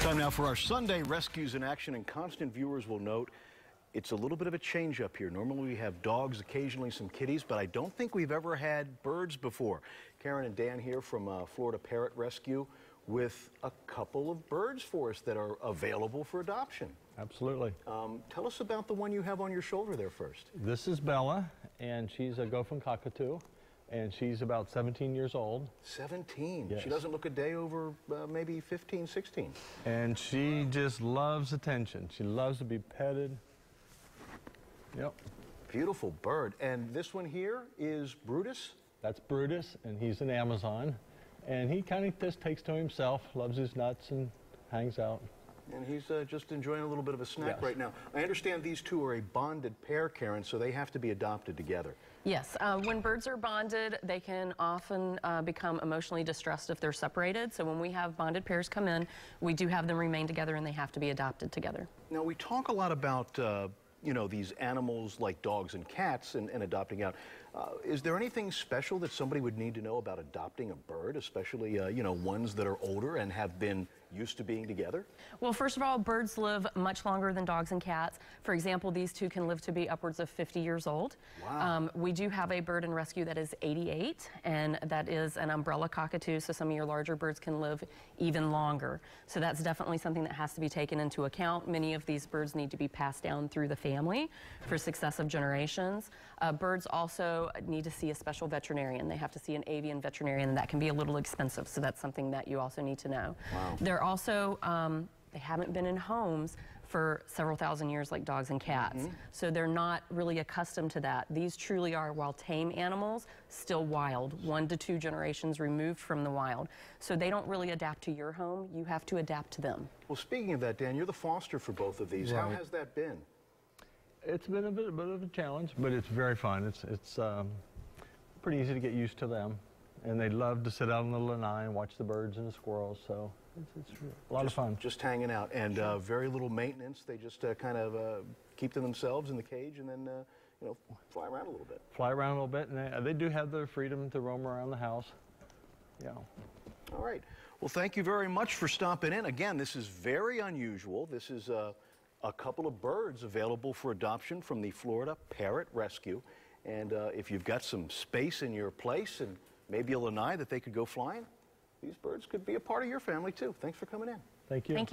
Time now for our Sunday Rescues in Action, and constant viewers will note it's a little bit of a change up here. Normally we have dogs, occasionally some kitties, but I don't think we've ever had birds before. Karen and Dan here from Florida Parrot Rescue with a couple of birds for us that are available for adoption. Absolutely. Tell us about the one you have on your shoulder there first. This is Bella, and she's a Gopher cockatoo, and she's about 17 years old. 17? Yes. She doesn't look a day over maybe 15, 16. And she just loves attention. She loves to be petted. Yep. Beautiful bird. And this one here is Brutus? That's Brutus, and he's an Amazon. And he kind of just takes to himself, loves his nuts, and hangs out. And he's just enjoying a little bit of a snack Yes. right now. I understand these two are a bonded pair, Karen, so they have to be adopted together. Yes, when birds are bonded, they can often become emotionally distressed if they're separated. So when we have bonded pairs come in, we do have them remain together, and they have to be adopted together. Now, we talk a lot about you know, these animals like dogs and cats and adopting out. Is there anything special that somebody would need to know about adopting a bird, especially, you know, ones that are older and have been used to being together? Well, first of all, birds live much longer than dogs and cats. For example, these two can live to be upwards of 50 years old. Wow. We do have a bird in rescue that is 88, and that is an umbrella cockatoo, so some of your larger birds can live even longer. So that's definitely something that has to be taken into account. Many of these birds need to be passed down through the family for successive generations. Birds also need to see a special veterinarian. They have to see an avian veterinarian, and that can be a little expensive, so that's something that you also need to know. Wow. They're also, they haven't been in homes for several thousand years like dogs and cats, so they're not really accustomed to that. These truly are, while tame animals, still wild, 1 to 2 generations removed from the wild. So they don't really adapt to your home. You have to adapt to them. Well, speaking of that, Dan, you're the foster for both of these. Right. How has that been? It's been a bit of a challenge, but it's very fun. It's pretty easy to get used to them. And they love to sit out on the lanai and watch the birds and the squirrels, so it's a lot of fun. Just hanging out, and very little maintenance. They just kind of keep to themselves in the cage and then, you know, fly around a little bit. Fly around a little bit, and they do have the freedom to roam around the house. Yeah. All right. Well, thank you very much for stopping in. Again, this is very unusual. This is a couple of birds available for adoption from the Florida Parrot Rescue. And if you've got some space in your place and maybe a lanai that they could go flying, these birds could be a part of your family too. Thanks for coming in. Thank you. Thank you.